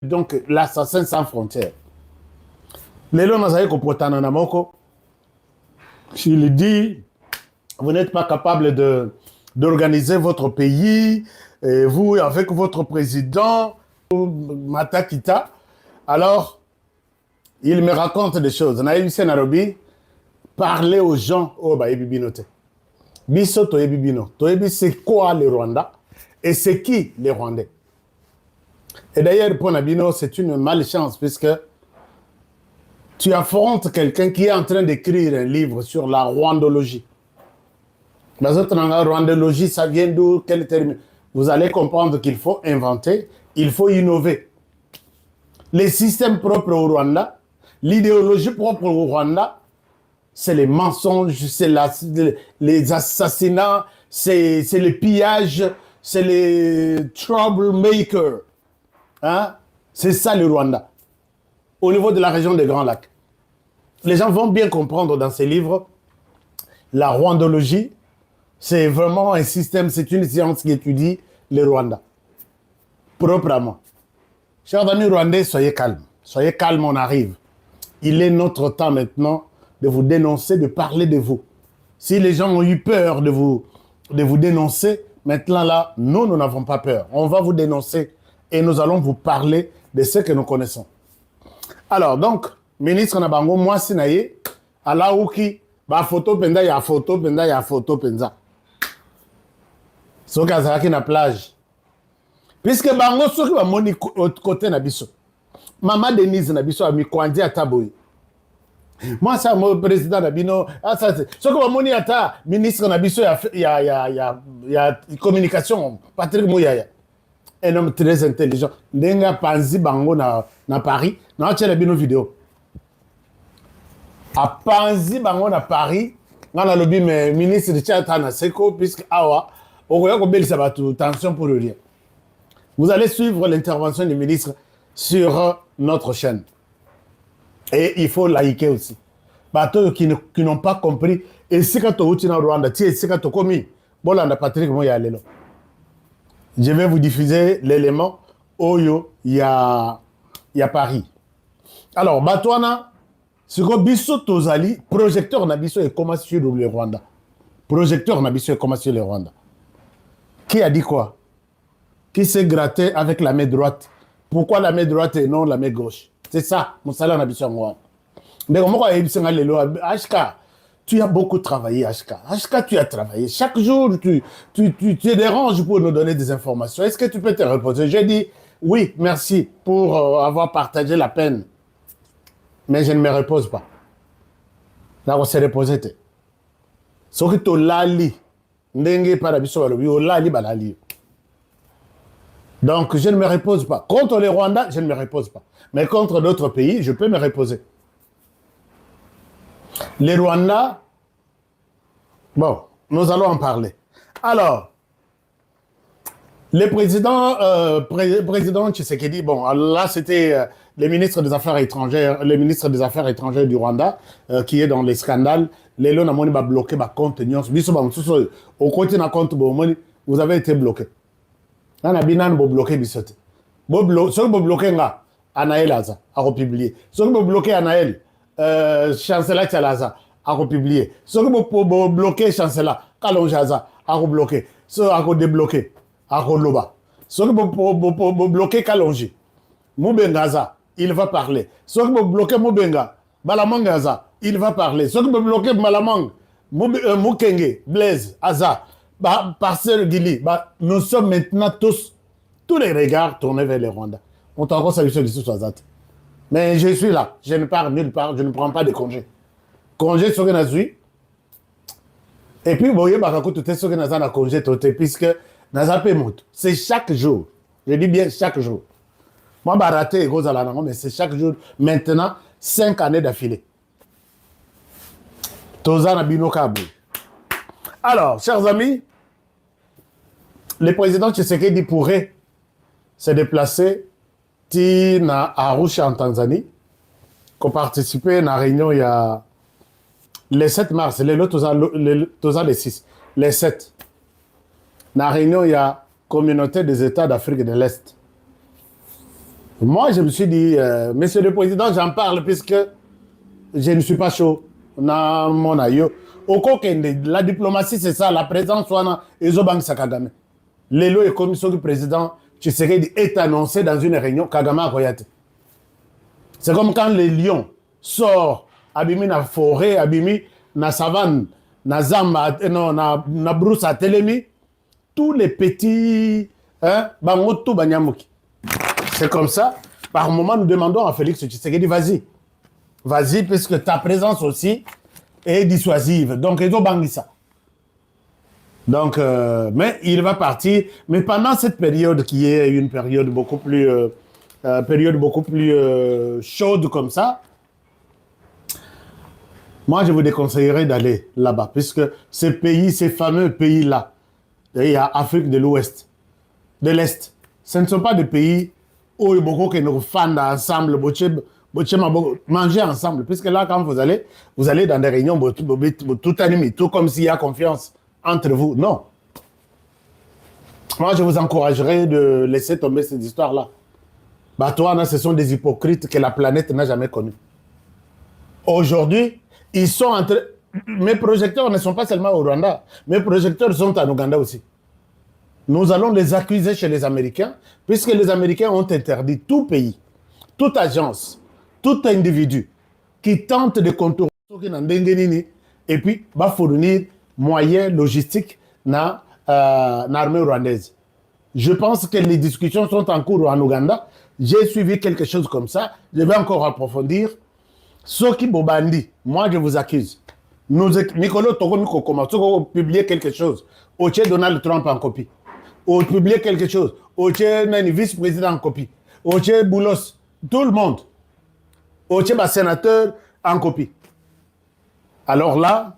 donc l'assassin sans frontières. Lelo nazaye kopotana na moko. Il dit, vous n'êtes pas capable d'organiser votre pays, et vous avec votre président, Matakita. Alors, il me raconte des choses. Naïbise Nairobi, parler aux gens, oh bah ebibinote. Biso to ebibino. To ebi c'est quoi le Rwanda et c'est qui les Rwandais? Et d'ailleurs, pour Nabino, c'est une malchance puisque tu affrontes quelqu'un qui est en train d'écrire un livre sur la rwandologie. La rwandologie, ça vient d'où? Quel terme? Vous allez comprendre qu'il faut inventer, il faut innover. Les systèmes propres au Rwanda, l'idéologie propre au Rwanda, c'est les mensonges, c'est les assassinats, c'est les pillages, c'est les troublemakers. Hein? C'est ça le Rwanda. Au niveau de la région des Grands Lacs. Les gens vont bien comprendre dans ces livres, la rwandologie, c'est vraiment un système, c'est une science qui étudie le Rwanda. Proprement. Chers amis rwandais, soyez calmes. Soyez calmes, on arrive. Il est notre temps maintenant de vous dénoncer, de parler de vous. Si les gens ont eu peur de vous dénoncer, maintenant là, nous n'avons pas peur. On va vous dénoncer et nous allons vous parler de ce que nous connaissons. Alors, donc, ministre Nabango, moi, Sinaye, à la Ouki, ba photo penda, ya photo penda, ya photo penda. So kazaki na plage. Puisque bango, so ki ba moni côté na biso. Maman Denise na biso, ami kwandi ataboui. Moi, ça, mon président Nabino, ça, c'est. Ce que mon ata, ministre Nabiso, il y a communication, Patrick Mouyaya. Un homme très intelligent. Nenga Panzi Bango na Paris, na tchela bino vidéo. A Panzi Bango na Paris, on a lobby, mais ministre de Tchatana Seko, puisque Awa, au Royaume Belge, ça va tout, tension pour le rien. Vous allez suivre l'intervention du ministre sur notre chaîne. Et il faut liker aussi. Bateau qui n'ont pas compris. Et si quand tu es au Rwanda, tu es si quand tu es commis, bon là, Patrick, moi, il y a l'élo. Je vais vous diffuser l'élément où il y a Paris. Alors, Batouana, ce que Bisso Tozali, projecteur Nabiso est comment sur le Rwanda. Projecteur Nabiso est comment sur le Rwanda. Qui a dit quoi? Qui s'est gratté avec la main droite? Pourquoi la main droite et non la main gauche? C'est ça, mon salaire n'a pas moi. Mais comment HK, tu as beaucoup travaillé, HK. HK, tu as travaillé. Chaque jour, tu te déranges pour nous donner des informations. Est-ce que tu peux te reposer? J'ai dit, oui, merci pour avoir partagé la peine. Mais je ne me repose pas. Là, on s'est reposé. Ce que tu as dit, donc, je ne me repose pas. Contre les Rwandais, je ne me repose pas. Mais contre d'autres pays, je peux me reposer. Les Rwandais, bon, nous allons en parler. Alors, le président Tshisekedi, bon, là, c'était le ministre des Affaires étrangères du Rwanda, qui est dans les scandales. Les lois n'ont pas bloqué ma compte. Au côté de compte, vous avez été bloqué. Nana binan bo bloqué bisote. Bo bloqué nga Anaël Aza a republié. Ce que bo bloqué Anaël chancelier Tchalaza a republié. Ce que bo bloqué chancelier Kalonjaza a rebloqué. Ce a débloqué a loba. Ce que bo bloqué Kalonji. Moubengaza, il va parler. Ce que bo bloqué Moubenga, Balamangaza, il va parler. Ce que bo bloqué Malamang, Moukenge, Blaise, Aza. Pasteur Gili, nous sommes maintenant tous les regards tournés vers le Rwanda. On t'a encore salué sur les. Mais je suis là, je ne pars nulle part, je ne prends pas de congé. Congé sur Nazui. Et puis, vous voyez, tout est sur Nazana congé, puisque Nazapé monte. C'est chaque jour. Je dis bien chaque jour. Moi, raté, mais c'est chaque jour. Maintenant, 5 années d'affilée. Tozana Bino Kabou. Alors, chers amis, le président Tshisekedi pourrait se déplacer à Arusha en Tanzanie, pour participer à la réunion il y a le 7 mars, le 6, le 7. Dans la réunion il y a communauté des États d'Afrique de l'Est. Moi, je me suis dit, Monsieur le Président, j'en parle puisque je ne suis pas chaud. Na mon aïe. Au Kokende, la diplomatie, c'est ça, la présence, soit Ezobang Sakagame. L'élo et commission du président Tshisekedi est annoncé dans une réunion Kagame a Koyate. C'est comme quand le lion sort, abimi na forêt, abimi na savane, na zamba, non, na brousse à Telemi, tous les petits, hein, bangoto banyamuki. C'est comme ça. Par moment, nous demandons à Félix Tshisekedi, vas-y. Vas-y, puisque ta présence aussi est dissuasive. Donc, ils ont bangi ça. Donc, mais il va partir. Mais pendant cette période qui est une période beaucoup plus, chaude comme ça, moi, je vous déconseillerais d'aller là-bas, puisque ces pays, ces fameux pays-là, il y a Afrique de l'Ouest, de l'Est, ce ne sont pas des pays où il y a beaucoup qui nous font ensemble, manger ensemble, puisque là, quand vous allez dans des réunions, tout animé, tout comme s'il y a confiance entre vous. Non. Moi, je vous encouragerais de laisser tomber cette histoire-là. Batouana, ce sont des hypocrites que la planète n'a jamais connus. Aujourd'hui, ils sont entre... Mes projecteurs ne sont pas seulement au Rwanda, mes projecteurs sont en Ouganda aussi. Nous allons les accuser chez les Américains, puisque les Américains ont interdit tout pays, toute agence, tout individu qui tente de contourner et puis va fournir moyens logistiques dans l'armée rwandaise. Je pense que les discussions sont en cours en Ouganda. J'ai suivi quelque chose comme ça. Je vais encore approfondir. Soki Bobandi, moi je vous accuse. Nicolas Togo comment publier quelque chose. Oche Donald Trump en copie. Ou publier quelque chose. Oche Nani vice-président en copie. Oche Boulos, tout le monde. Oche sénateur en copie. Alors là,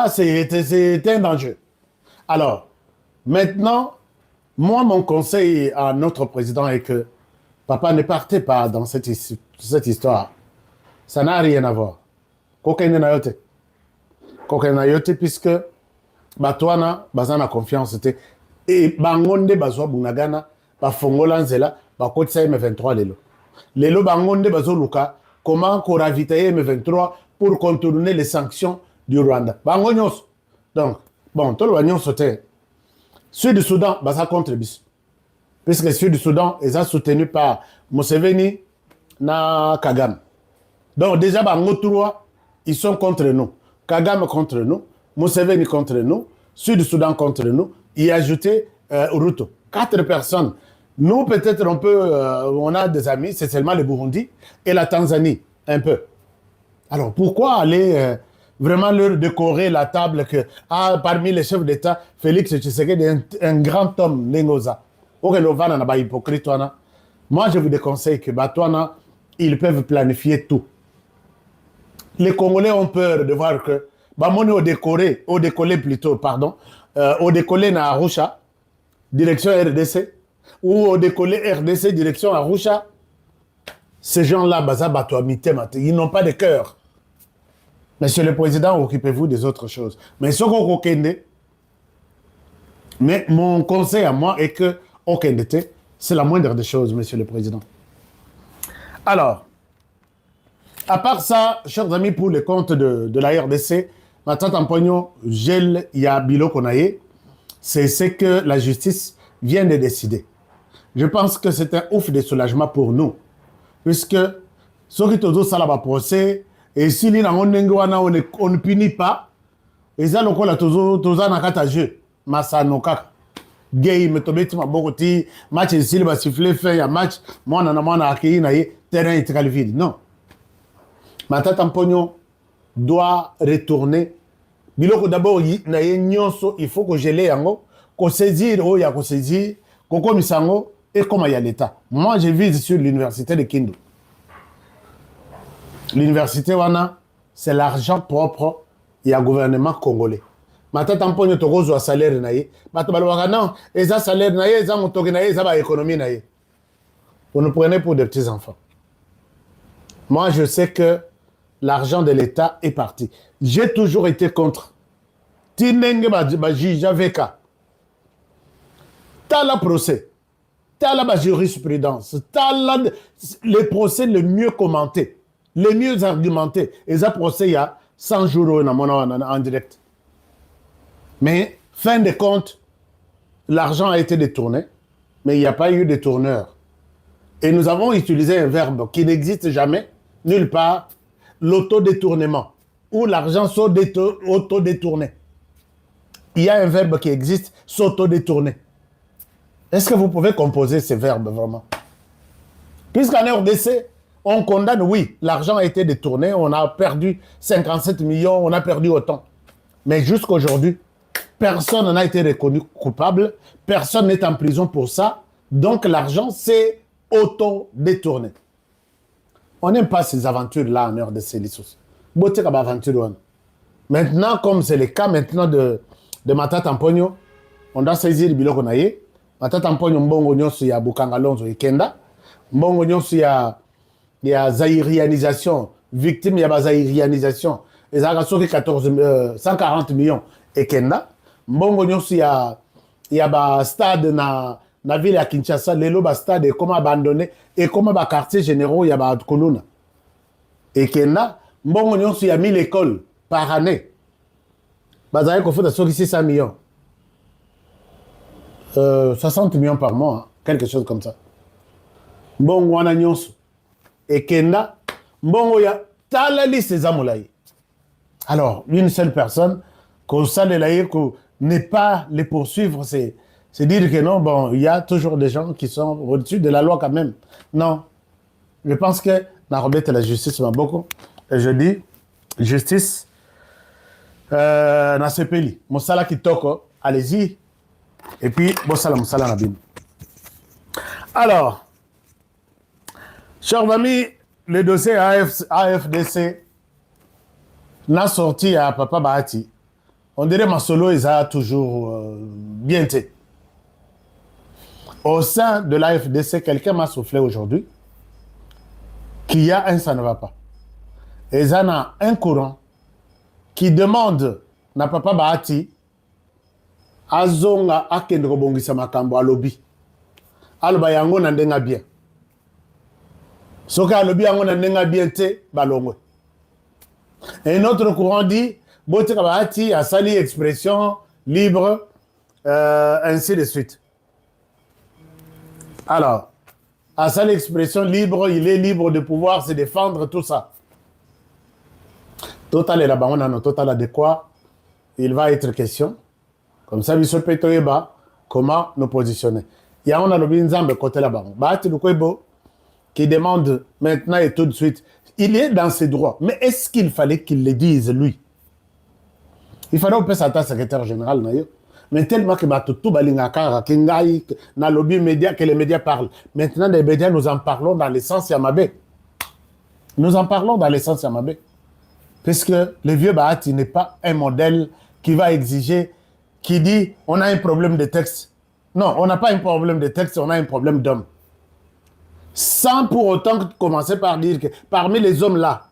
c'est un danger. Alors, maintenant, moi, mon conseil à notre président est que papa, ne partez pas dans cette histoire. Ça n'a rien à voir. Kokene nayote. Kokene nayote, puisque Batouana, bazana confiance. Et bangonde bazwa bunagana, bafongola nzela, bakotisa M23 lelo. Lelo bangonde bazo luka, comment qu'on ravitaille M23 pour contourner les sanctions du Rwanda. Bangonyos. Donc, bon, tout le monde sauté. Sud du Soudan, baza contre bis. Puisque le Sud du Soudan est soutenu par Museveni na Kagame. Donc déjà, ils sont contre nous. Kagame contre nous, Museveni contre nous, Sud du Soudan contre nous, y ajouter Ruto. 4 personnes. Nous, peut-être, on a des amis, c'est seulement le Burundi et la Tanzanie, un peu. Alors, pourquoi aller vraiment leur décorer la table que, parmi les chefs d'État, Félix Tshisekedi est un grand homme, Nengoza. Moi, je vous déconseille que Batouana, ils peuvent planifier tout. Les Congolais ont peur de voir que Bamoni au décollé na Arusha, direction RDC, ou au décollé RDC, direction Arusha. Ces gens-là, ils n'ont pas de cœur. Monsieur le Président, occupez-vous des autres choses. Mais ce qu'on mais mon conseil à moi est que c'est la moindre des choses, Monsieur le Président. Alors, à part ça, chers amis, pour les comptes de la RDC, ma tante Ampogno, gel Yabilo Konaye, c'est ce que la justice vient de décider. Je pense que c'est un ouf de soulagement pour nous, puisque ceux qui ont ça là procès, et si on ne punit pas, et ça, on a toujours un jeu, Masanoka. Gay metobeti mabokoti match ici va siffler fait ya match moi na accueilli na terrain est vide. Non, Matata Mpogno doit retourner biloko d'abord na nyonso, il faut que je l'ai yango ko saisir o ya ko saisir koko misango et comme il y a l'état. Moi je vise sur l'université de Kindu. L'université wana c'est l'argent propre du gouvernement congolais. Matata Mpogno tokozwa salaire na ye bato balobaka non eza salaire na ye eza motoki na ye eza ba économie na ye. Vous nous prenez pour des petits enfants. Moi je sais que l'argent de l'État est parti. J'ai toujours été contre. Tinenge ba juge avec tala procès t'as la jurisprudence, t'as les procès les mieux commentés, les mieux argumentés. Et ça procès, il y a 100 jours en direct. Mais, fin de compte, l'argent a été détourné, mais il n'y a pas eu de tourneur. Et nous avons utilisé un verbe qui n'existe jamais, nulle part, l'autodétournement, où l'argent s'auto-détourné. Il y a un verbe qui existe, s'auto-détourner. Est-ce que vous pouvez composer ces verbes vraiment? Puisqu'en RDC, on condamne, oui, l'argent a été détourné, on a perdu 57 millions, on a perdu autant. Mais jusqu'aujourd'hui, personne n'a été reconnu coupable, personne n'est en prison pour ça, donc l'argent s'est auto-détourné. On n'aime pas ces aventures-là en RDC, Lissos. Maintenant, comme c'est le cas maintenant de Matata Ampogno, on doit saisir le biloko na ye. Matata Ampogno mbongo nyonso ya Bukanga Lonzo ekenda. Mbongo nyonso ya zaïrianisation, victime ya zaïrianisation. Ezaka soki 140 millions ekenda. Mbongo nyonso ya ba stade na ville ya Kinshasa, lelo ba stade et comment abandonné et comment ba quartier généraux ya ba Koluna. Ekenda, mbongo nyonso ya 1000 écoles par année. Bazaye ko fouta soki 600 millions. 60 millions par mois, hein, quelque chose comme ça. Mbongo wana nyonso. Ekenda, mbongo ya tala liste zamulaye. Alors, une seule personne, qu'on s'allait qu'on n'est pas les poursuivre, c'est dire que non, bon, il y a toujours des gens qui sont au-dessus de la loi quand même. Non. Je pense que Narobet la justice m'a beaucoup. Et je dis, justice, dans ce pays, Moussala Kitoko, allez-y. Et puis, Moussala Nabim. Alors, chers amis, le dossier AFDC n'a sorti à Papa Bahati. On dirait Masolo, ils a toujours bien été. Au sein de l'AFDC, quelqu'un m'a soufflé aujourd'hui qu'il y a un ça ne va pas. Et il y a un courant qui demande na Papa Bahati azonga akende kobongisa makambo alobi. Aloba yango na ndenga bien. Soka alobi yango na ndenga bien te balongwe. Et un autre courant dit Bote Bahati a sali expression libre, ainsi de suite. Alors, à sa l'expression libre, il est libre de pouvoir se défendre, tout ça. Total est là-bas, on a un total adéquat. Il va être question. Comme ça, Bissot Petoyeba, comment nous positionner. Il y a un Nzambe côté là-bas. Bahati Lukwebo, qui demande maintenant et tout de suite. Il est dans ses droits. Mais est-ce qu'il fallait qu'il le dise, lui? Il fallait au PSATA, secrétaire général, d'ailleurs. Mais tellement que tout balingakara, kingai, na lobby média, que les médias parlent. Maintenant, les médias, nous en parlons dans l'essence Yamabé. Nous en parlons dans l'essence Yamabé. Parce que le vieux Bahati n'est pas un modèle qui va exiger, qui dit, on a un problème de texte. Non, on n'a pas un problème de texte, on a un problème d'homme. Sans pour autant commencer par dire que parmi les hommes là,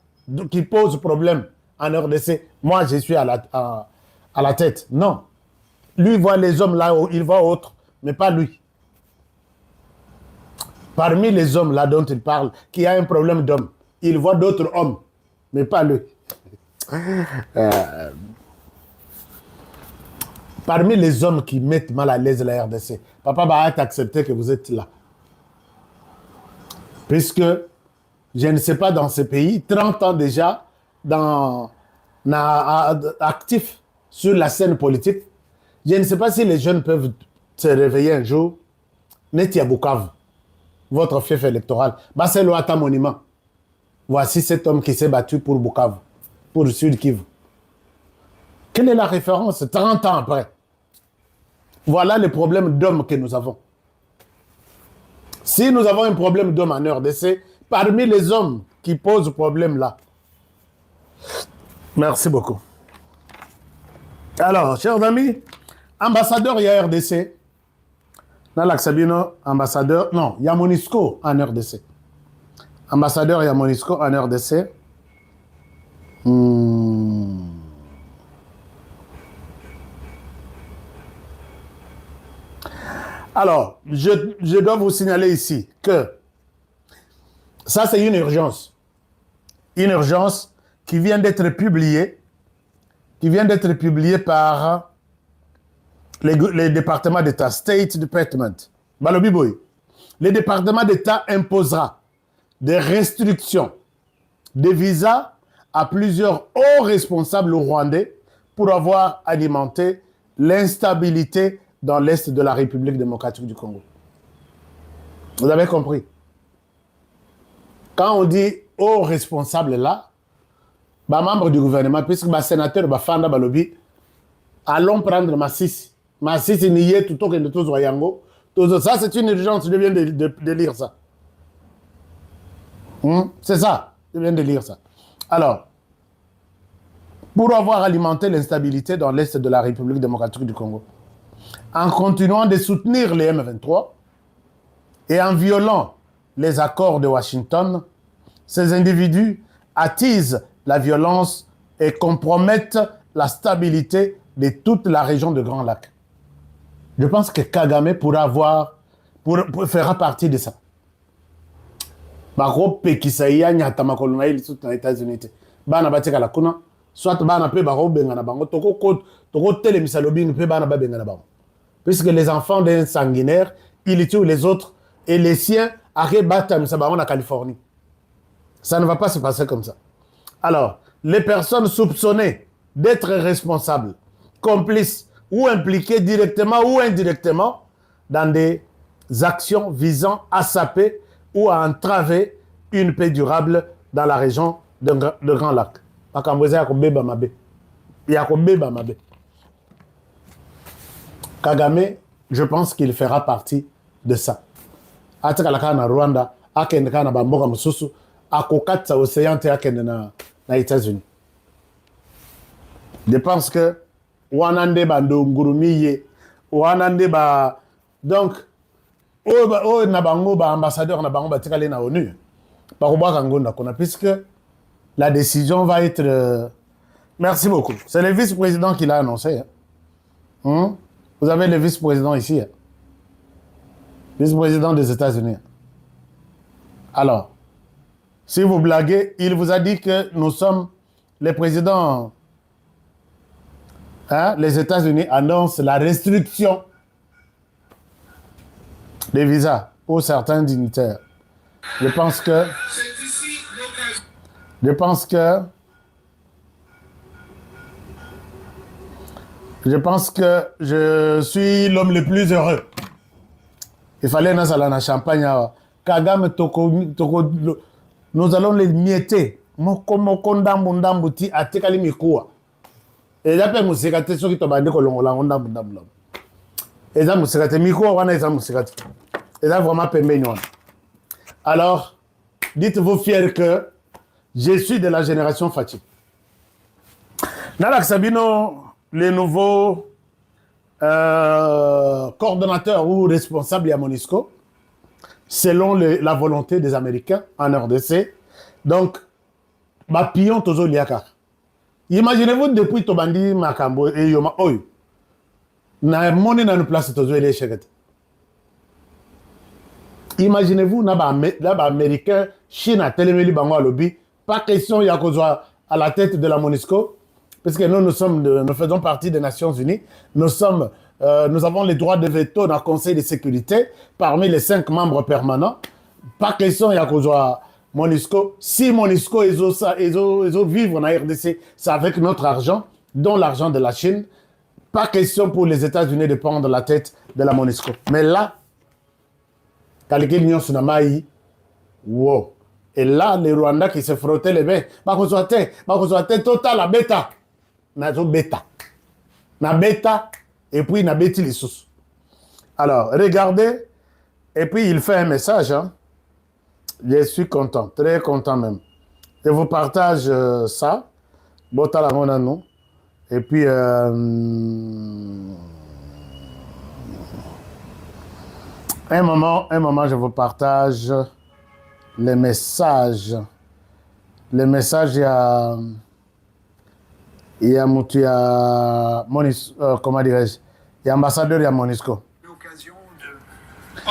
qui posent problème en RDC, moi je suis à la tête. Non. Lui voit les hommes là, il voit autres, mais pas lui. Parmi les hommes là dont il parle, qui a un problème d'homme, il voit d'autres hommes, mais pas lui. Parmi les hommes qui mettent mal à l'aise la RDC, Papa Bahati accepté que vous êtes là. Puisque, je ne sais pas, dans ce pays, 30 ans déjà, actif sur la scène politique, je ne sais pas si les jeunes peuvent se réveiller un jour. Netia Bukavu, votre fief électoral, Baselo Ata Monument. Voici cet homme qui s'est battu pour Bukavu, pour le Sud Kivu. Quelle est la référence 30 ans après? Voilà le problème d'homme que nous avons. Si nous avons un problème d'homme en RDC, parmi les hommes qui posent problème là. Merci beaucoup. Alors, chers amis, ambassadeur, il y a RDC. Nalak Sabino, ambassadeur, non, il y a Monisco en RDC. Ambassadeur, il y a Monisco en RDC. Alors, je dois vous signaler ici que ça, c'est une urgence. Une urgence qui vient d'être publiée, par les départements d'État, State Department. Balobi Boy. Le département d'État imposera des restrictions de visas à plusieurs hauts responsables rwandais pour avoir alimenté l'instabilité dans l'Est de la République démocratique du Congo. Vous avez compris? Quand on dit hauts responsables là, bah, membre du gouvernement, puisque bah, sénateur, bah, Fanda Balobi, allons prendre Massissi. Massissi n'y est tout au que de tous Royango. Ça, c'est une urgence, je viens de lire ça. C'est ça, je viens de lire ça. Alors, pour avoir alimenté l'instabilité dans l'Est de la République démocratique du Congo, en continuant de soutenir les M23 et en violant les accords de Washington, ces individus attisent la violence et compromettent la stabilité de toute la région de Grand Lac. Je pense que Kagame pourra fera partie de ça. Bako pekisaya nyata makolona ili sous les États-Unis. Bana batika la kuna, soit bana pe bako benga na bango, toko telemisa lobing pe bana ba benga na bango. Puisque les enfants d'un sanguinaire, ils tuent les autres et les siens arrivent batam ça en Californie. Ça ne va pas se passer comme ça. Alors, les personnes soupçonnées d'être responsables, complices ou impliquées directement ou indirectement dans des actions visant à saper ou à entraver une paix durable dans la région de Grand Lac. Kagame, je pense qu'il fera partie de ça. Atakalaka na Rwanda, akendeka na bamboka mususu, akokatsa océan te akende na États-Unis. Je pense que wanande bando ngurumiye, wanande ba donc na bango ba ambassadeur na bango ba tikale na ONU. Ba kobaka ngonda kona puisque la décision va être merci beaucoup. C'est le vice-président qui l'a annoncé. Hein? Vous avez le vice-président ici. Hein? Vice-président des États-Unis. Alors, si vous blaguez, il vous a dit que nous sommes les présidents. Hein, les États-Unis annoncent la restriction des visas pour certains dignitaires. Je pense que je suis l'homme le plus heureux. Il fallait nous aller en Champagne. Kagame nous allons les mietter. Moko ndambu ti atekali mikuwa. Et d'après musikate soki to bande ko longola ndambu. Et ça musikate mikuwa wana eza musikate. Et là vraiment pembe nyona. Alors, dites-vous fiers que je suis de la génération Fati. Nalak Sabino, les nouveaux coordonnateurs ou responsables à MONUSCO, selon la volonté des Américains en RDC. Donc, Bapion Tozo Liaka. Imaginez-vous depuis Tobandi Makambo et Yoma Oy. Na monnaie dans une place Tozo et les chèques. Imaginez-vous, là-bas, Américain, Chine a téléméli Bango à lobby. Pas question, il y a à la tête de la MONUSCO. Parce que nous faisons partie des Nations Unies. Nous avons les droits de veto dans le Conseil de sécurité parmi les 5 membres permanents. Pas question, il y a MONUSCO. Si MONUSCO ils vivre en RDC, c'est avec notre argent, dont l'argent de la Chine. Pas question pour les États-Unis de prendre la tête de la MONUSCO. Mais là, wow. Et là, les Rwandais qui se frottaient les mains, total la bêta. Nazo bêta. Na bêta, et puis na bêti les sous. Alors, regardez, et puis il fait un message. Hein. Je suis content, très content même. Je vous partage ça. Bota la nous. Et puis, un moment, je vous partage les messages. Les messages, il y a comment dirais-je, il y a ambassadeur, il y a MONUSCO. L'occasion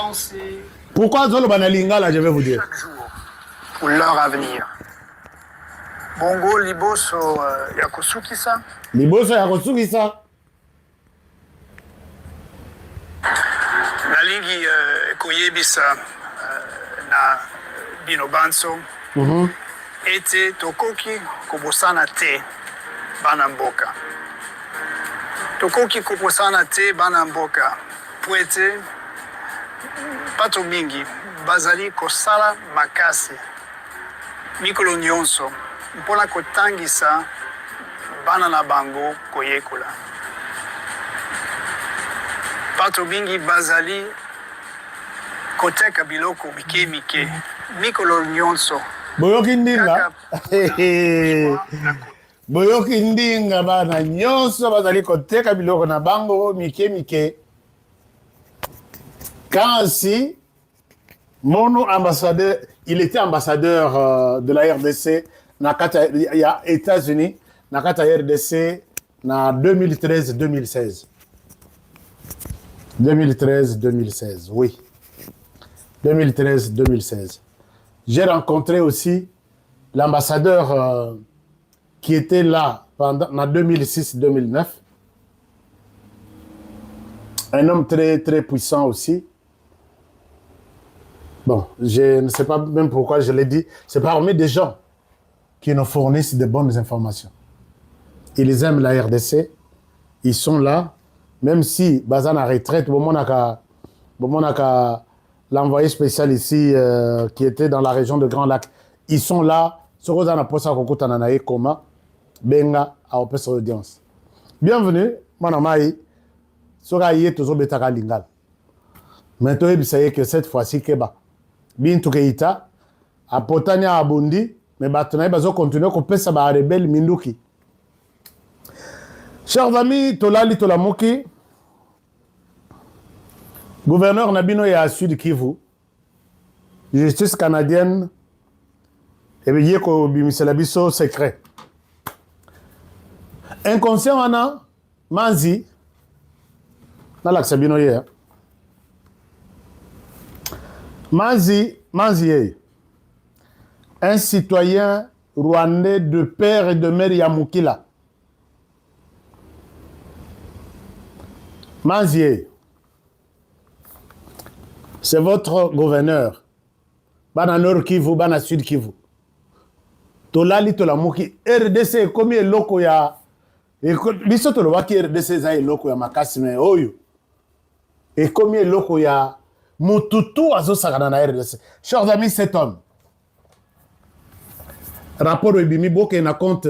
penser Pourquoi Zolo Banalinga, je vais vous dire. chaque jour pour leur avenir. Bongo liboso ya kosukisa Liboso ya kosukisa. nalingi koyebisa na bino banso ete tokoki kobosana te bana mboka. Tokoki kobosana te bana mboka po ete bato mingi bazali kosala makasi mikolo nyonso mpona kotangisa bana na bango koyekola. Bato mingi bazali koteka biloko mike mikolo nyonso. Boyoki ndinga. Boyoki ndinga bana nyonso bazali koteka biloko na bango mike. Quand mon ambassadeur, il était ambassadeur de la RDC na kata ya États-Unis, na kata RDC na 2013-2016. 2013-2016, oui. 2013-2016. J'ai rencontré aussi l'ambassadeur qui était là pendant en 2006-2009. Un homme très, très puissant aussi. Bon, je ne sais pas même pourquoi je l'ai dit. C'est parmi des gens qui nous fournissent de bonnes informations. Ils aiment la RDC. Ils sont là. Même si Bazan a retraite, l'envoyé spécial ici qui était dans la région de Grand Lac, ils sont là. Bienvenue, Manamaï. Soraïe toujours betaka lingal. Maintenant, il sait que cette fois-ci, Keba, Bintou Keita, a potania abundi, mais batona bazo continuer à couper sa rebelle Minduki. Chers amis, Tolali Tolamuki, gouverneur Nabino ya Sud Kivu, justice canadienne, et bien yeko bimiselabiso secret. Inconscient wana, Manzi, dans l'accès hier. Manzi, un citoyen rwandais de père et de mère Yamukila. Manzi, c'est votre gouverneur. Bana Nord Kivu, Bana Sud Kivu. Tolali Tolamuki, RDC, combien loko ya. Biso Tolowaki RDC za loko ya makasi me oyo. Et combien loko ya mututu azo sakana na RDC. Chers amis, cet homme. Rapport au Bimi Boke na compte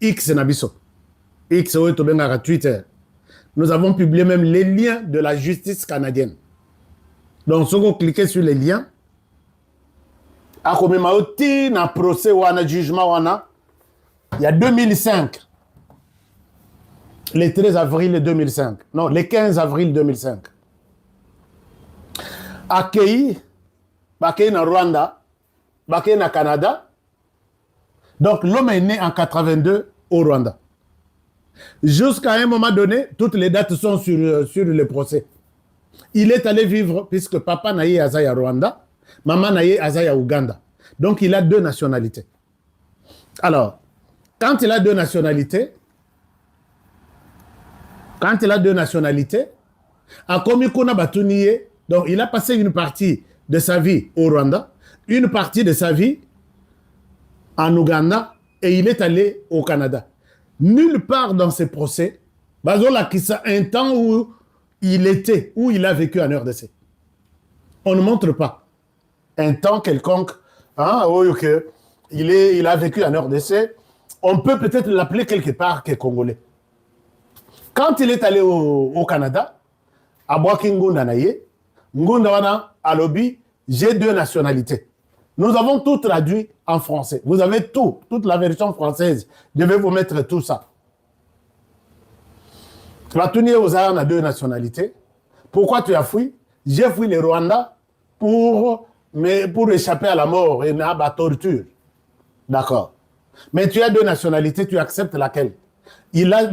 X na biso. X oyo to benga Twitter. Nous avons publié même les liens de la justice canadienne. Donc, si vous cliquez sur les liens, à combien maoti na procès wana jugement wana, il y a 2005. Le 13 avril 2005. Non, le 15 avril 2005. Accueilli na Rwanda, accueilli na Canada. Donc, l'homme est né en 82 au Rwanda. Jusqu'à un moment donné, toutes les dates sont sur le procès. Il est allé vivre, puisque papa naïe Azaya Rwanda, maman naïe Azaya Ouganda. Donc, il a deux nationalités. Alors, quand il a deux nationalités, à Komikona Batuniye, donc il a passé une partie de sa vie au Rwanda, une partie de sa vie en Ouganda, et il est allé au Canada. Nulle part dans ces procès, Bazola qui a un temps où il a vécu en RDC. On ne montre pas un temps quelconque, hein, il a vécu en RDC. On peut peut-être l'appeler quelque part que Congolais. Quand il est allé au Canada, à Boaki Ngunda Naye, Ngunda Wana, à Lobby, j'ai deux nationalités. Nous avons tout traduit en français. Vous avez tout, toute la version française. Je vais vous mettre tout ça. Batounie Ozayan a deux nationalités. Pourquoi tu as fui? J'ai fui le Rwanda pour échapper à la mort et à la torture. D'accord. Mais tu as deux nationalités, tu acceptes laquelle? Il a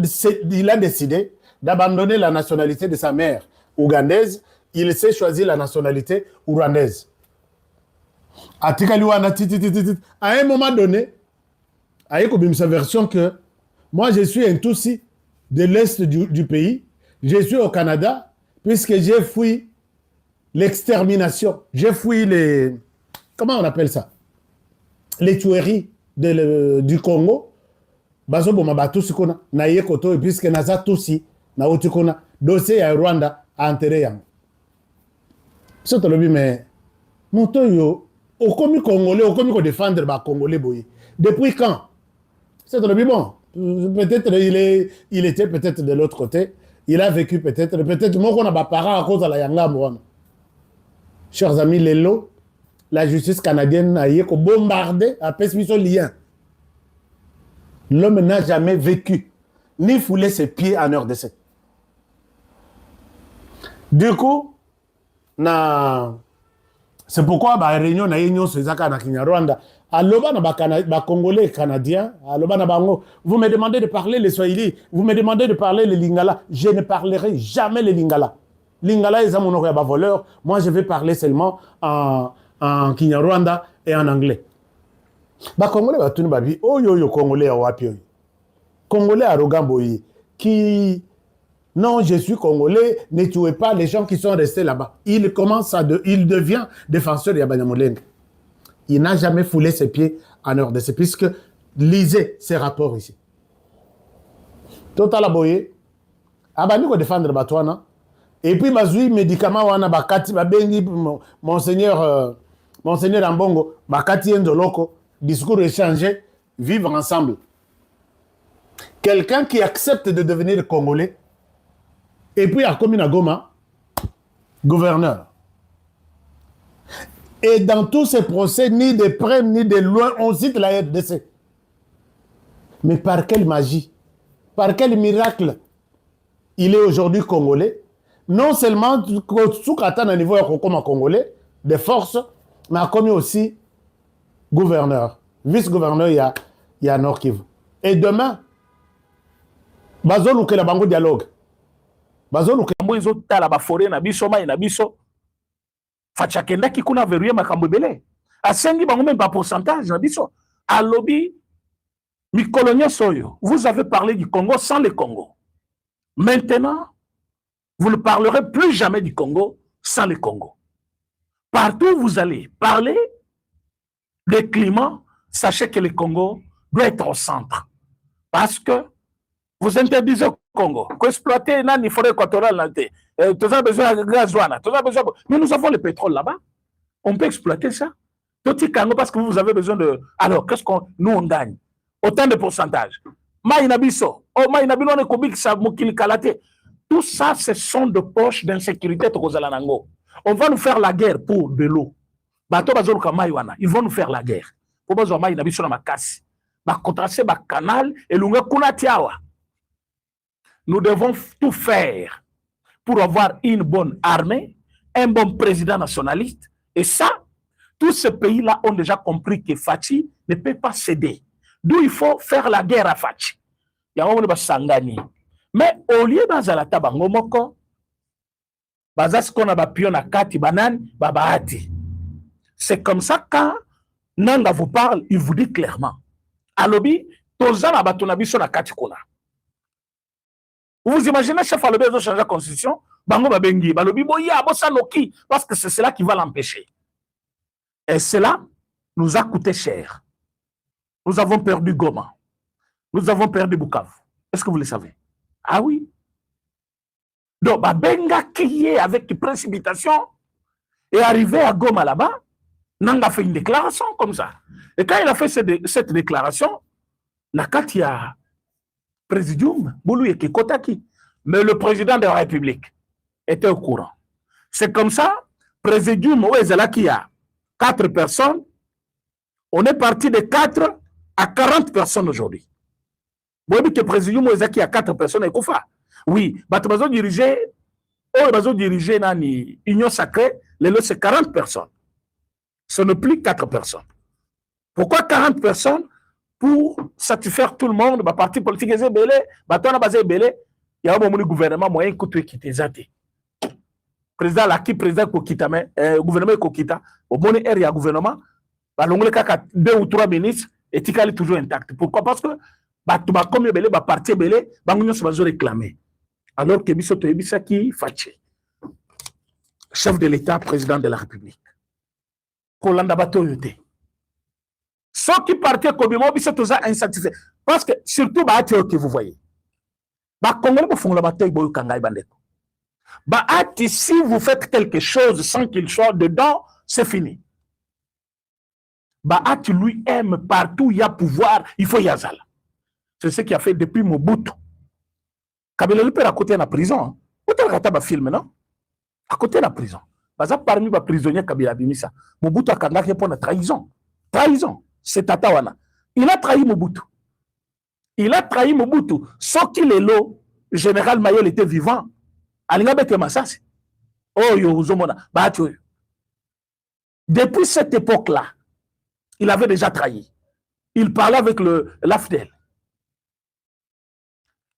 décidé d'abandonner la nationalité de sa mère ougandaise il sait choisir la nationalité rwandaise. À un moment donné, il y a sa version que moi, je suis un Tutsi de l'Est du pays. Je suis au Canada, puisque j'ai fui l'extermination. J'ai fui les... Comment on appelle ça? Les tueries du Congo. Bazo bomaba Tutsi kona. Na ye koto, puisque naza Tutsi, na oti kona. Dossier à Rwanda a enterré yang. C'est tout le but, mais... Monto yo, au commis congolais, au commis qu'on défendre les Congolais, boy. Depuis quand? C'est tout le but, bon. Peut-être il était peut-être de l'autre côté. Il a vécu peut-être moi qu'on a pas parent à cause de la yanga moi. Chers amis, Lelo, la justice canadienne a été bombardée à son lien. L'homme n'a jamais vécu ni foulé ses pieds en RDC. Du coup, c'est pourquoi la réunion na union sur Zaka na Kinyarwanda. Aloba na Congolais canadiens, aloba na bango. Vous me demandez de parler le Swahili, vous me demandez de parler le Lingala. Je ne parlerai jamais le Lingala. Lingala est mon voleur. Moi, je vais parler seulement en Kinyarwanda et en anglais. Ba Congolais ba tunu babi. Oh yo Congolais a wapi. Congolais arrogant boyi qui non, je suis congolais, ne tuez pas les gens qui sont restés là-bas. Il devient défenseur de Yabanyamulenge. Il n'a jamais foulé ses pieds en RDC, puisque lisez ces rapports ici. Total aboye, abani ko défendre Batouana, et puis bazoui médicaments wana bakati babengi monseigneur Ambongo, bakati endoloko, discours échangé, vivre ensemble. Quelqu'un qui accepte de devenir congolais, et puis à Komina Goma, gouverneur. Et dans tous ces procès, ni de près, ni de loin, on cite la RDC. Mais par quelle magie, par quel miracle, il est aujourd'hui congolais. Non seulement sous Katan à niveau congolais, des forces, mais comme aussi gouverneur, vice-gouverneur, il y a Nord Kivu. Et demain, Bazou la bango dialogue. Bazolu kambo izo tala ba forêt na biso mai na biso fachakenda ki kuna verrouiller makambo belé asengi bango même pas pourcentage na biso alobi mi colonia soyo. Vous avez parlé du Congo sans le Congo. Maintenant, vous ne parlerez plus jamais du Congo sans le Congo. Partout où vous allez parler des climats, sachez que le Congo doit être au centre. Parce que vous interdisez au Congo qu'exploiter une forêt équatoriale. Tout ça a besoin de gaz. Mais nous avons le pétrole là-bas. On peut exploiter ça. Parce que vous avez besoin de... Alors, qu'est-ce qu'on nous on gagne? Autant de pourcentage. Tout ça, ce sont de poches d'insécurité. On va nous faire la guerre pour de l'eau. Ils vont nous faire la guerre. Nous devons tout faire pour avoir une bonne armée, un bon président nationaliste. Et ça, tous ces pays-là ont déjà compris que Fachi ne peut pas céder. D'où il faut faire la guerre à Fachi. Mais au lieu de tabango moko, c'est comme ça quand Nanga vous parle, il vous dit clairement. Alobi, tozana batunabiso na kati kuna. Vous imaginez, chef Alobi a changé la constitution, bango babengi, balobi boya, bossa noki, parce que c'est cela qui va l'empêcher. Et cela nous a coûté cher. Nous avons perdu Goma. Nous avons perdu Bukavu. Est-ce que vous le savez? Ah oui. Donc, Babenga qui est avec précipitation est arrivé à Goma là-bas, Nanga fait une déclaration comme ça. Et quand il a fait cette déclaration, Nakatia Présidium, Boulou et Kotaki, mais le président de la République était au courant. C'est comme ça, Présidium, où est là qui a 4 personnes, on est parti de 4 à 40 personnes aujourd'hui. Vous voyez que le Présidium, où est qui a 4 personnes, et oui, Batabazo dirigé, l'Union sacrée, c'est 40 personnes. Ce n'est plus 4 personnes. Pourquoi 40 personnes? Pour satisfaire tout le monde, le parti politique est belé, il y a un gouvernement moyen qui est quitter. président laki président kokita mais gouvernement kokita au bon air ya gouvernement ba longole kaka 2 ou 3 ministres et tikali toujours intact. Pourquoi? Parce que ba to ba comme belé ba parti belé ba ngunyo so réclamer. Alors que biso to ebisa ki faché. Chef de l'État, président de la République. Kolanda bato yote. Ceux qui partent comme moi biso to za insatisfait parce que surtout ba que vous voyez. Ba Congolais ko fongola bato boyo kangai bandeko. Bah, si vous faites quelque chose sans qu'il soit dedans, c'est fini. Bah, lui aime partout, il y a pouvoir, il faut y aller. C'est ce qu'il a fait depuis Mobutu. Kabila le père à côté de la prison. Vous avez un film, non? À côté de la prison. Bah, parmi les prisonniers Kabila Bimisa, Mobutu a kangaki pour la trahison. Trahison, c'est Tatawana. Il a trahi Mobutu. Il a trahi Mobutu. Sauf qu'il est là, le général Mayol était vivant. Depuis cette époque-là, il avait déjà trahi. Il parlait avec l'AFDEL.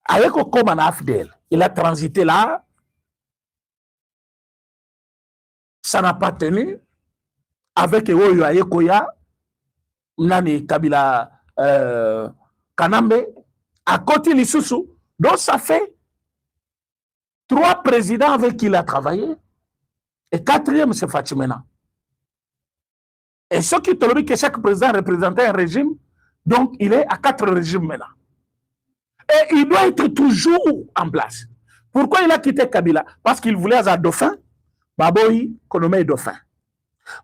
Avec comme un AFDEL, il a transité là. Ça n'a pas tenu. Avec Oyo Ayekoya, Nani Kabila Kanambe, à côté de Lissoussou. Donc ça fait 3 présidents avec qui il a travaillé. Et 4e, c'est Fatimena. Et ce qui te dit que chaque président représentait un régime, donc il est à 4 régimes maintenant. Et il doit être toujours en place. Pourquoi il a quitté Kabila? Parce qu'il voulait avoir dauphin. Baboyi, Konome est dauphin.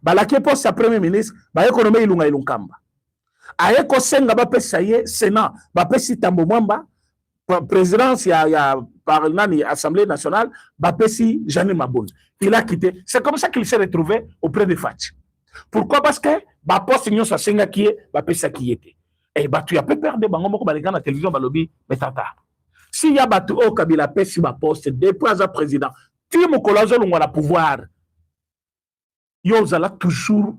Balaki pour sa premier ministre, Konome Ilunga Ilunkamba. Ayeko Senga Bape Saye, Sénat, Bape Sitambo Mwamba, présidence, il y a par l'Assemblée nationale, Bapesi Jeanne Maboun. Il a quitté. C'est comme ça qu'il s'est retrouvé auprès de Fatih. Pourquoi? Parce que Bapos Nyon Sasenga qui est, Bapesa qui était. Et tu as peu perdre Bangomoko Baligan la télévision Balobi, mais tata. S'il y a Batu au Kabila Pesi Baposte, depuis à président, tu me collage on a pouvoir. Yozala toujours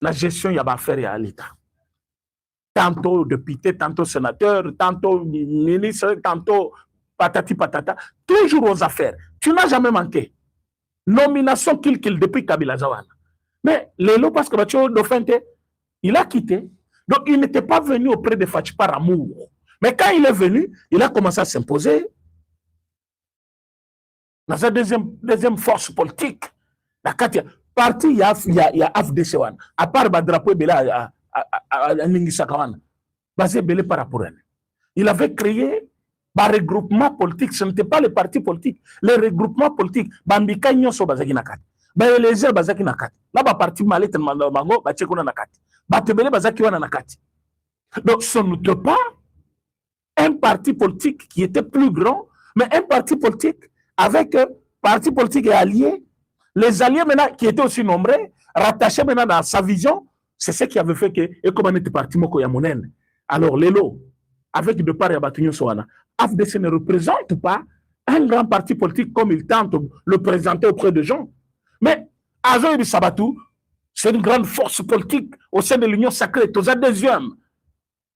la gestion y a affaire à l'État. Tantôt député, tantôt sénateur, tantôt ministre, tantôt patati patata, toujours aux affaires. Tu n'as jamais manqué. Nomination qu'il depuis Kabila Zawana. Mais Lélo, parce que Batio Dauphin, il a quitté. Donc il n'était pas venu auprès de Fatih par amour. Mais quand il est venu, il a commencé à s'imposer. Dans sa deuxième force politique, la parti, il y a AFDC. À part le drapeau, il y a basé belé par rapport à elle. Il avait créé un regroupement politique. Ce n'était pas le parti politique. Le regroupement politique. Bambika nyoso bazaki nakati. Baelezer bazaki nakati. Là ba parti malete mango ba tchekona nakati. Batebele bazaki wana nakati. Donc ce n'était pas un parti politique qui était plus grand, mais un parti politique avec parti politique et alliés. Les alliés maintenant qui étaient aussi nombreux, rattachés maintenant dans sa vision. C'est ce qui avait fait que, et comme on était parti, alors Lélo, avec de part et Abatunyo Soana, AFDC ne représente pas un grand parti politique comme il tente de le présenter auprès des gens. Mais Azo et Sabatou, c'est une grande force politique au sein de l'Union sacrée, tous à deuxième.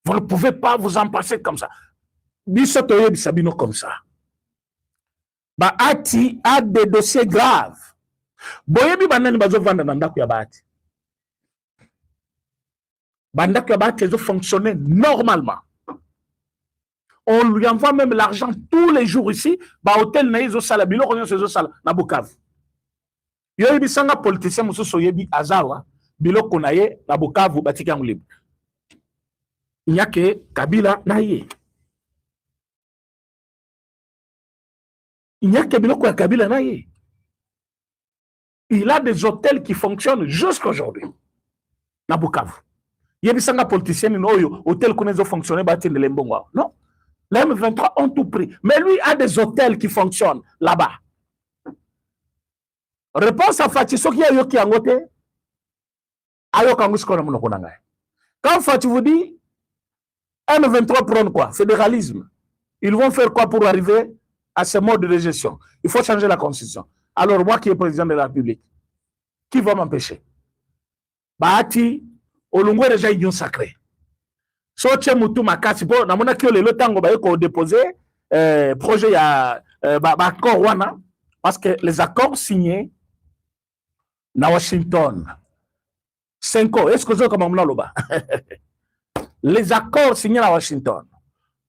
Vous ne pouvez pas vous en passer comme ça. Bissotoye Bisabino comme ça. Bah, Ati a des dossiers graves. Boyebi Banani Bazo Vanda Nandaku Yabati. Bandak Yabati fonctionnait normalement. On lui envoie même l'argent tous les jours ici. Bah, hôtel Naïzo Salabilo, on y a Sala, na Bukavu. Yoyebi Sanga politicien, Moussou Soyebi Azawa, Bilo Konaye, na Bukavu, Batikan Libre. Il n'y a que Kabila Naye. Il n'y a que Bilo Kabila Naye. Il a des hôtels qui fonctionnent jusqu'à aujourd'hui. Na Bukavu. Il y a des politiciens qui ont hôtels qui fonctionnent de l'Embonga. Non. Les M23 ont tout pris. Mais lui a des hôtels qui fonctionnent là-bas. Réponse à Fatih, ce qui a yoki angote, quand Fatih vous dit, M23 prône quoi? Fédéralisme. Ils vont faire quoi pour arriver à ce mode de gestion? Il faut changer la constitution. Alors moi qui est président de la République, qui va m'empêcher? Bahati, Olungwe déjà union sacrée. Soche mutu makasi po namona ki le tango ba ko déposer projet ya ba wana Parce que les accords signés à Washington, 5 ans, est-ce que vous comme là les accords signés à Washington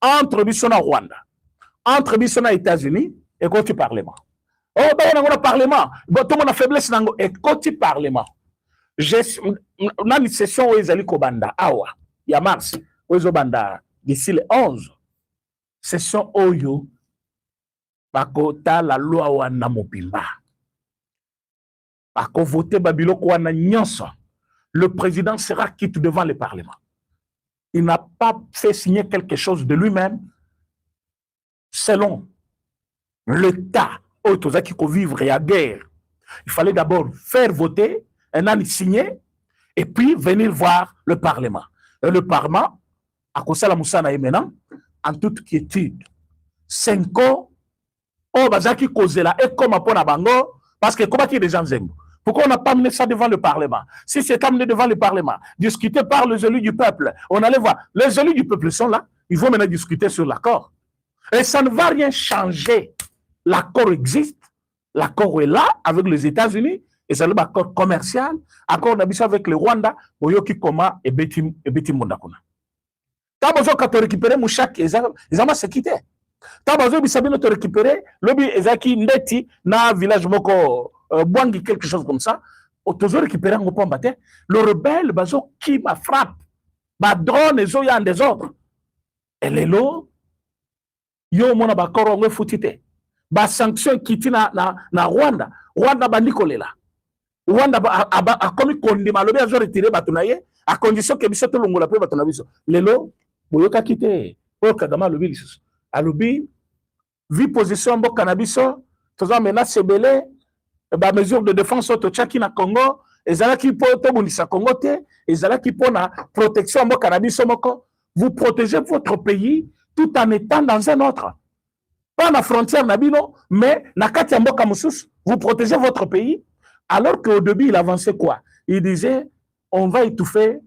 entre Bissona Rwanda, entre Bissona États-Unis et côté Parlement. Oh, ben, on a un Parlement. Bon, tout le monde a faiblesse et côté Parlement. On a une session où ils allaient Kobanda, Awa, il y a mars, où ils ont banda d'ici le 11. Session Oyo, Bakota la loi wana mobimba. Bako voter Babiloko wana nyonso. Le président sera quitte devant le Parlement. Il n'a pas fait signer quelque chose de lui-même selon l'État qui peut vivre à guerre. Il fallait d'abord faire voter, un an signer, et puis venir voir le Parlement. Et le Parlement, à cause de la Moussana et maintenant, en toute quiétude, 5 ans, on va qui cause là, et comme à Bango, parce que comment il y a des gens zémo. Pourquoi on n'a pas amené ça devant le Parlement? Si c'est amené devant le Parlement, discuté par les élus du peuple, on allait voir. Les élus du peuple sont là, ils vont maintenant discuter sur l'accord. Et ça ne va rien changer. L'accord existe, l'accord est là avec les États-Unis, et c'est l'accord commercial, accord d'habitude avec le Rwanda, Boyoki Koma et Beti Mondakuna. Quand vous avez récupéré Mouchak, ils ont se quitté. Quand vous avez récupéré, lobby Ezaki Ndeti, na village Moko, Bwangi, quelque chose comme ça, vous récupéré un peu matin. Le rebelle, bazo qui m'a frappe, ba drone et zoya en désordre. Et les lots, yo mona ba korongo futite. Ba sanction kiti na Rwanda. Rwanda ba nikolela. Rwanda a commis kondima lobi azo retirer batunaye à condition que biso to longola pe batunabiso. Les lots, boyoka kite. O Kagama lobi lisusu. Alobi vi position mbo cannabis toza menace belé ba mesure de défense to tchaki na Congo ezalaki po to bundisa Congo te ezalaki po na protection mbo cannabis moko. Vous protégez votre pays tout en étant dans un autre. Pas la frontière nabino, mais na kati mboka mususu, vous protégez votre pays. Alors qu'au début il avançait quoi? Il disait on va étouffer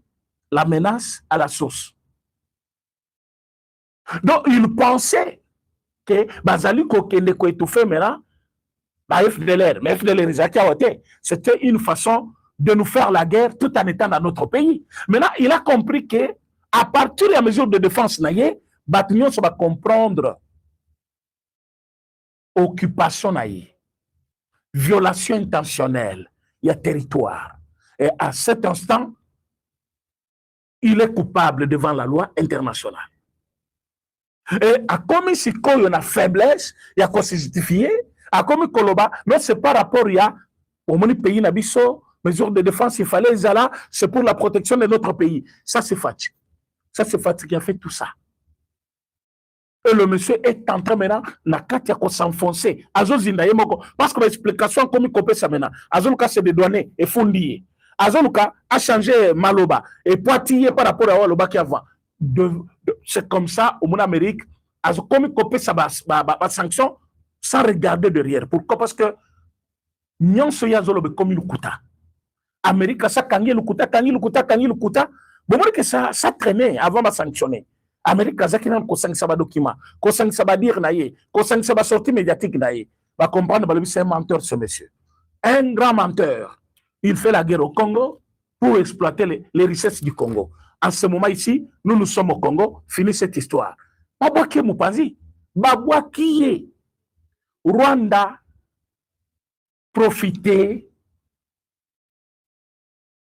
la menace à la source. Donc, il pensait que Bazali Kokende ko étouffé maintenant, FDLR, mais FDLR, c'était une façon de nous faire la guerre tout en étant dans notre pays. Maintenant, il a compris que à partir de la mesure de défense, Batunion va comprendre occupation, violation intentionnelle, il y a territoire. Et à cet instant, il est coupable devant la loi internationale. Et à comme si il y a une faiblesse, il y a quoi se justifier, à comme Koloba, mais c'est par rapport à au pays Nabiso, mesures de défense, il fallait là, c'est pour la protection de notre pays. Ça, c'est Fatih. Ça, c'est Fatih qui a fait tout ça. Et le monsieur est en train maintenant, Nakatia ko s'enfoncer. Azozinda yemoko, parce que l'explication comme il copie ça maintenant. Azoluka c'est des douaniers et fondiers. Azoluka a changé Maloba et pointillé par rapport à Waloba qui avant. C'est comme ça au monde Amérique, comme il copie sa sanction sans regarder derrière. Pourquoi? Parce que Nyon Soya Zolobe comme il kuta. Amérique, ça kangi le kuta. Bon, que ça traînait avant de sanctionner. Amérique, Kazakina, Kosang Saba document, Kosang Saba dire naïe, Kosang Saba sortie médiatique naïe, va comprendre que c'est un menteur, ce monsieur. Un grand menteur. Il fait la guerre au Congo pour exploiter les richesses du Congo. En ce moment ici, nous sommes au Congo, fini cette histoire. Babouaki Moupazi, Babouaki Rwanda profiter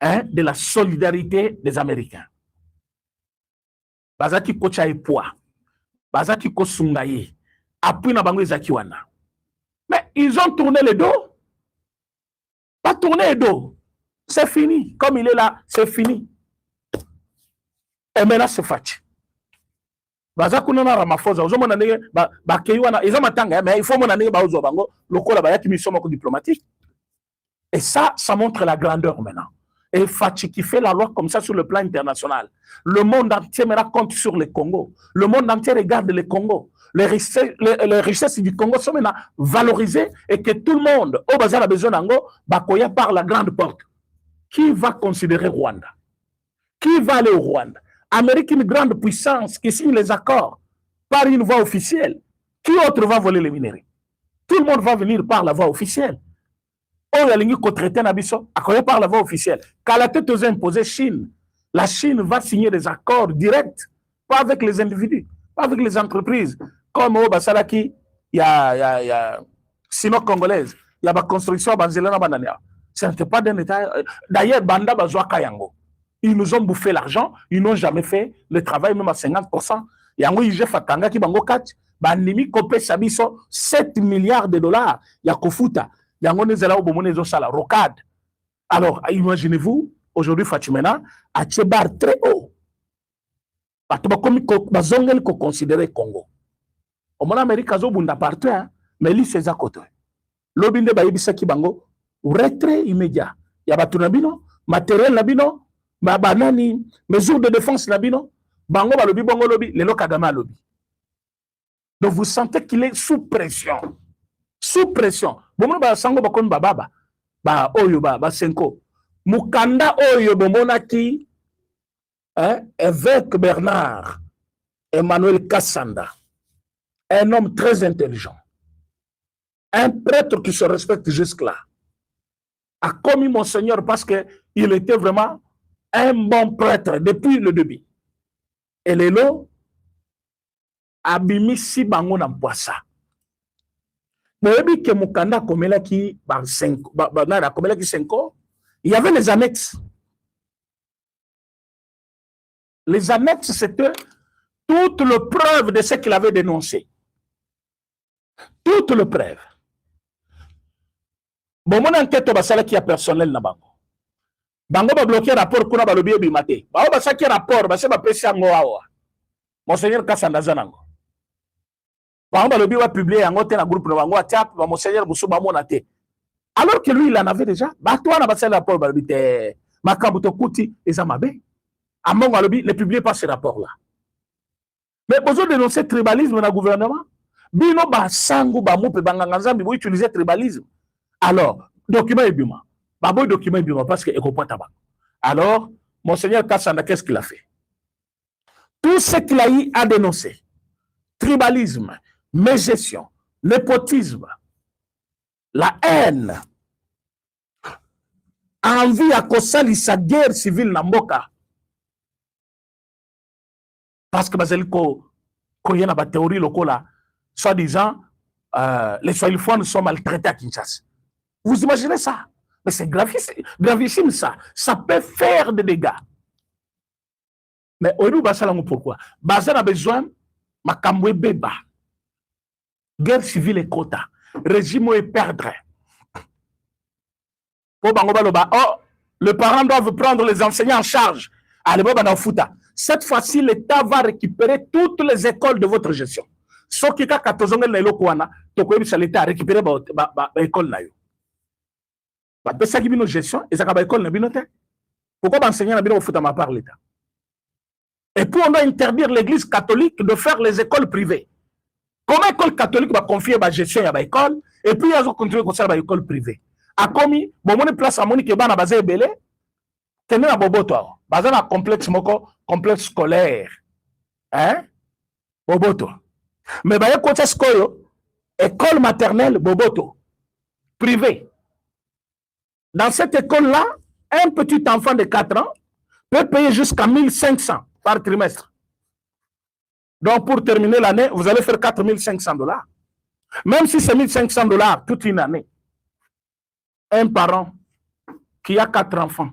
de la solidarité des Américains. Bazaki kocha poids, bazaki ko sungaye, appui na bango ezaki wana. Mais ils ont tourné le dos. Pas tourné le dos. C'est fini. Comme il est là, c'est fini. Et maintenant, c'est fâché. Bazaki na Ramaphosa, ozomona ndenge ba keyi wana, ils ont matanga, mais il faut mona ndenge ba ozo bango, lokola ba yaki mission moko diplomatique. Et ça montre la grandeur maintenant. Et Fatih qui fait la loi comme ça sur le plan international. Le monde entier maintenant compte sur le Congo. Le monde entier regarde le Congo. Les richesses du Congo sont maintenant valorisées et que tout le monde, au bazar a besoin d'ango, bakoya par la grande porte. Qui va considérer Rwanda? Qui va aller au Rwanda? Amérique, une grande puissance qui signe les accords par une voie officielle. Qui autre va voler les minerais? Tout le monde va venir par la voie officielle. Oh, il y a ligne traité Nabiso, à par la voie officielle. Quand la tête aux imposés Chine, la Chine va signer des accords directs, pas avec les individus, pas avec les entreprises. Comme au Basalaki, il y a Sino congolaise, il y a la construction Banzelana Banania. Ce n'était pas d'un État. D'ailleurs, Banda Bazwa Kayango. Ils nous ont bouffé l'argent, ils n'ont jamais fait le travail, même à 50%. Yango Ije Fatanga qui Bango 4, Banimi Kopé Sabiso, 7 milliards de dollars. Yakofuta. Yango Nezela Obomonezo Sala, rocade. Alors, imaginez-vous, aujourd'hui, Fatimena, à Tchebar très haut. Bazongel ko considérer Congo. Au moins, l'Amérique a zobunda partout, mais lui, c'est à côté. L'obinde Baïbisa qui Bango, retrait immédiat. Yabatu Nabino, matériel Nabino, Banani, mesures de défense Nabino, Bango Balobi, Bango Lobi, les Lokagama Lobi. Donc vous sentez qu'il est sous pression. Sous pression. Bon, bah, Sango Bakon Bababa, bah, Oyo, bah, Senko. Mukanda Oyo, Bomonaki, évêque Bernard, Emmanuel Kassanda, un homme très intelligent, un prêtre qui se respecte jusque-là, a commis Monseigneur parce qu'il était vraiment un bon prêtre depuis le début. Et les lots, abimisi bango na poissa. Mais que Mukanda komela ki ba 5 ba komela ki 5 ans, il y avait les annexes. Les annexes, c'était toute la preuve de ce qu'il avait dénoncé. Toute la preuve. Bon, mon enquête basala qui a personnel na bango. Bango ba bloquer rapport kuna ba lobi bimate. Ba ba saki rapport ba se ba pesa ngo awa. Monseigneur Kassanda zanango. Bango ba lobi wa publier yango te na groupe na bango WhatsApp ba Monseigneur Busuba mona te. Alors que lui il en avait déjà. Ba toi na ba sala rapport ba lobi te makambo to kuti ezamabe. Among ba lobi les publier pas ce rapport là. Mais besoin de dénoncer tribalisme dans le gouvernement. Bino ba sangu ba moupe banganga nzambi bo utiliser tribalisme. Alors, document est bien. Babo document est bien parce que est tabac. Alors, Monseigneur Kassanda, qu'est-ce qu'il a fait? Tout ce qu'il a eu à dénoncer, tribalisme, mégestion, népotisme, la haine, envie à causer sa guerre civile na mboka. Parce que bazeliko koyena ba théorie lokola, soi-disant, les soilifons sont maltraités à Kinshasa. Vous imaginez ça? Mais c'est gravissime ça. Ça peut faire des dégâts. Mais Oru Basalango, pourquoi? Bazan a besoin de Beba. Guerre civile et quota. Régime est perdre. Oh, le parent doit prendre les enseignants en charge. Allez, cette fois-ci, l'État va récupérer toutes les écoles de votre gestion. Sauf que quand l'État a récupéré l'école. Ça qui est gestion, et ça qui est école. Pourquoi l'enseignant n'a pas ma part l'État? Et puis on doit interdire l'Église catholique de faire les écoles privées. Comment l'école catholique va confier la gestion à l'école, et puis ils ont continué à faire l'école privée. A commis, bon, mon place à Monique Ban à Bazé Belé, tenez à Boboto, Bazé à complexe scolaire. Hein? Boboto. Mais bah, côté scolaire, école maternelle, Boboto, privée. Dans cette école-là, un petit enfant de 4 ans peut payer jusqu'à 1500 par trimestre. Donc, pour terminer l'année, vous allez faire $4500. Même si c'est $1500 toute une année. Un parent qui a 4 enfants.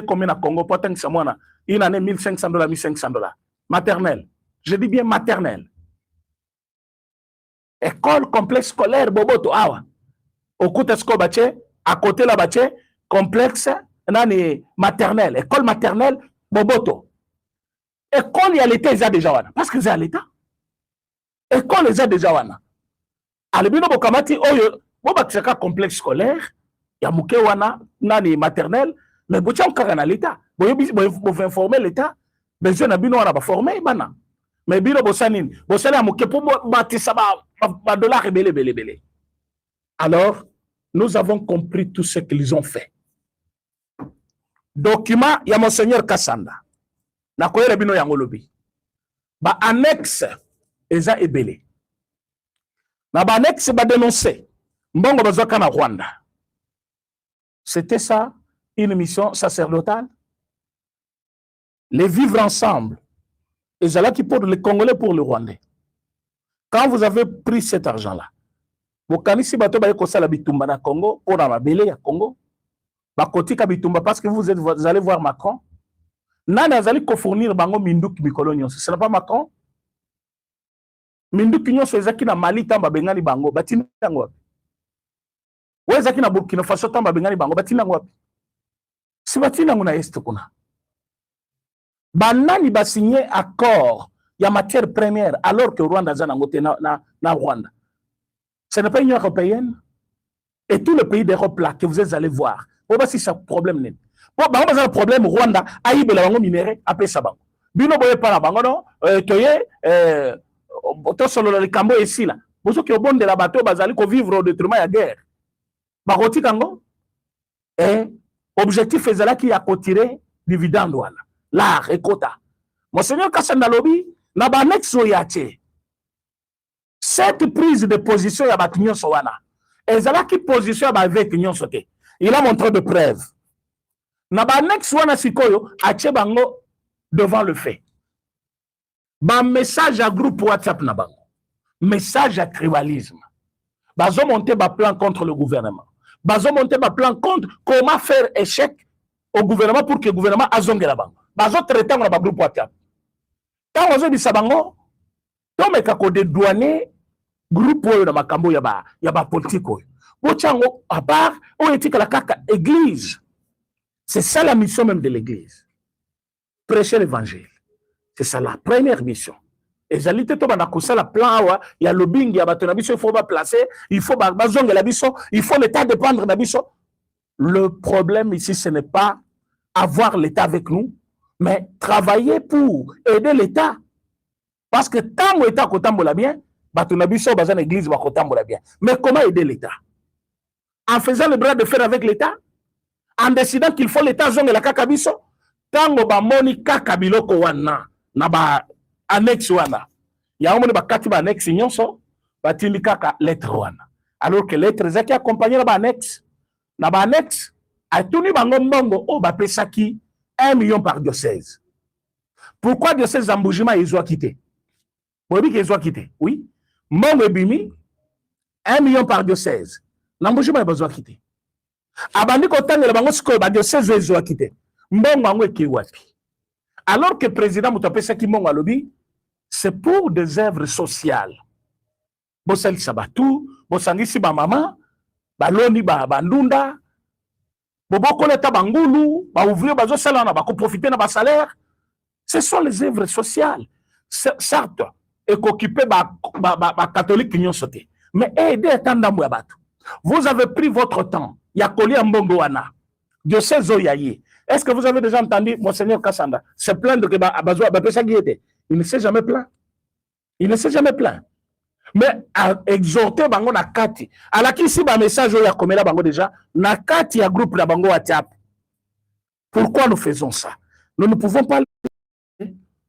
Combien à Congo, une année $1500, $1500. Maternelle. Je dis bien maternelle. École complexe scolaire, Boboto, Awa. Au côté de à côté là complexe maternelle, école maternelle, Boboto. École, il y a l'État, ils ont déjà wana. Parce que c'est à l'État. École, ils ont déjà wana. Alibino Bokamati, oyo, Bobaksaka complexe scolaire, il y a Mouké wana, nani maternelle, mais Botiam Karana l'État. Vous informer l'État, mais je n'ai pas formé, mana. Mais Bino Bossanine, Bossane Mouké pour bâtir ba dollar et belé. Alors, nous avons compris tout ce qu'ils ont fait. Document, il y a Monseigneur Kassanda. Nakoye Rabino Yangolobi. Ba annexe, Eza Ebele. Na ba annexe ba dénoncer mbongo bazwaka na Rwanda. C'était ça une mission sacerdotale. Les vivre ensemble. Et c'est là qui pour les Congolais pour le Rwandais. Quand vous avez pris cet argent-là, vous connaissez bateau ba ekosala bitumba na Congo pour la mabele ya Congo. Ba kotika bitumba parce que vous allez voir Macron. Nana azali ko fournir bango minduki mikolo nyonso. Ce n'est pas Macron. Minduki nyonso ezaki na Mali tamba bengani bango batina ngo wapi. Ou ezaki na Burkina Faso tamba bengani bango batina ngo wapi. Si batina ngo na est kuna. Banani ba signé accord ya matière première alors que Rwanda za nangote na Rwanda. Ce n'est pas une Union européenne. Et tous les pays d'Europe là que vous allez voir. Pourquoi si ça problème n'est. Bon, bah, on a un problème Rwanda, aïbe la bango minéré, après ça bango. Bino boye pas la bango non, toye, to solo le cambo ici là. Pour ceux qui ont bon de la bateau, bazali ko vivre au détriment ya guerre. Baroti kango. Et objectif est là qui a retiré dividende wala. L'art et quota. Monseigneur Kassanda Lobi, na ba nexo yache. Cette prise de position ya batunyo sowana. Et là qui position ba avec nyon sote. Il a montré de preuves. Naba next wana sikoyo ache bango devant le fait. Ba message à groupe WhatsApp na bango. Message à tribalisme. Bazo monter ba plan contre le gouvernement. Bazo monter ba plan contre comment faire échec au gouvernement pour que le gouvernement azonge la bango. Bazo traiter na ba groupe WhatsApp. Tant ozo di sabango to meka ko dédouaner groupe oyo na makambo ya ba politique oyo. Bochango à part o etika la kaka église. C'est ça la mission même de l'église. Prêcher l'évangile. C'est ça la première mission. Et j'allais tout bana la plan il y a lobbying, il y a batonabiso, il faut pas placer, il faut bazonga la biso, il faut l'état dépendre de biso. Le problème ici ce n'est pas avoir l'état avec nous, mais travailler pour aider l'état. Parce que tant que l'état kotambola bien, batonabiso bazan église va kotambola bien. Mais comment aider l'état? En faisant le bras de fer avec l'état? En décidant qu'il faut l'état zonge la kakabiso, tango ba moni kakabiloko wana na ba annexe wana. Ya omoni ba kati ba annexe nyonso ba tindi kaka lettre wana. Alors que lettre zaki accompagner ba annexe. Na ba annexe a tuni bango mbongo o ba pesaki 1 million par diocèse. Pourquoi diocèse Zambujima ils ont quitté? Bobi qu'ils ont quitté. Oui. Mbongo ebimi 1 million par diocèse. Zambujima ils ont quitté. Abandi kotangela bango sikoyo ba diocèse ezo akite mbongo ngo eki wapi. Alors que le président Moutapesa ki mbongo alobi c'est pour des œuvres sociales. Bosali sabatu, bosangisi ba mama, baloni ba bandunda, boboko leta bangulu, ba ouvrier bazo sala na ba ko profiter na ba salaire. Ce sont les œuvres sociales. Certes, et qu'occuper ba catholique union sauté. Mais aider tandamou ya batu. Vous avez pris votre temps. Yakoli Mbongo wana. Diocèse Oyaye. Est-ce que vous avez déjà entendu Monseigneur Kassanda se plaindre que Bazoua Bapesa Guiete? Il ne s'est jamais plaint. Il ne s'est jamais plaint. Mais à exhorter Bango Nakati. À la qui si ba message Oya Komela Bango déjà, Nakati a groupe la Bango WhatsApp. Pourquoi nous faisons ça? Nous ne pouvons pas.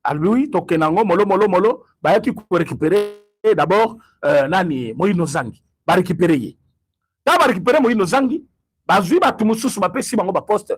À lui, Tokenango, Molo, Baya qui peut récupérer d'abord Nani, Moïno Zangi. Va récupérer. Quand va récupérer Moïno Zangi, bazui ba tumususu ba pesi bango ba poste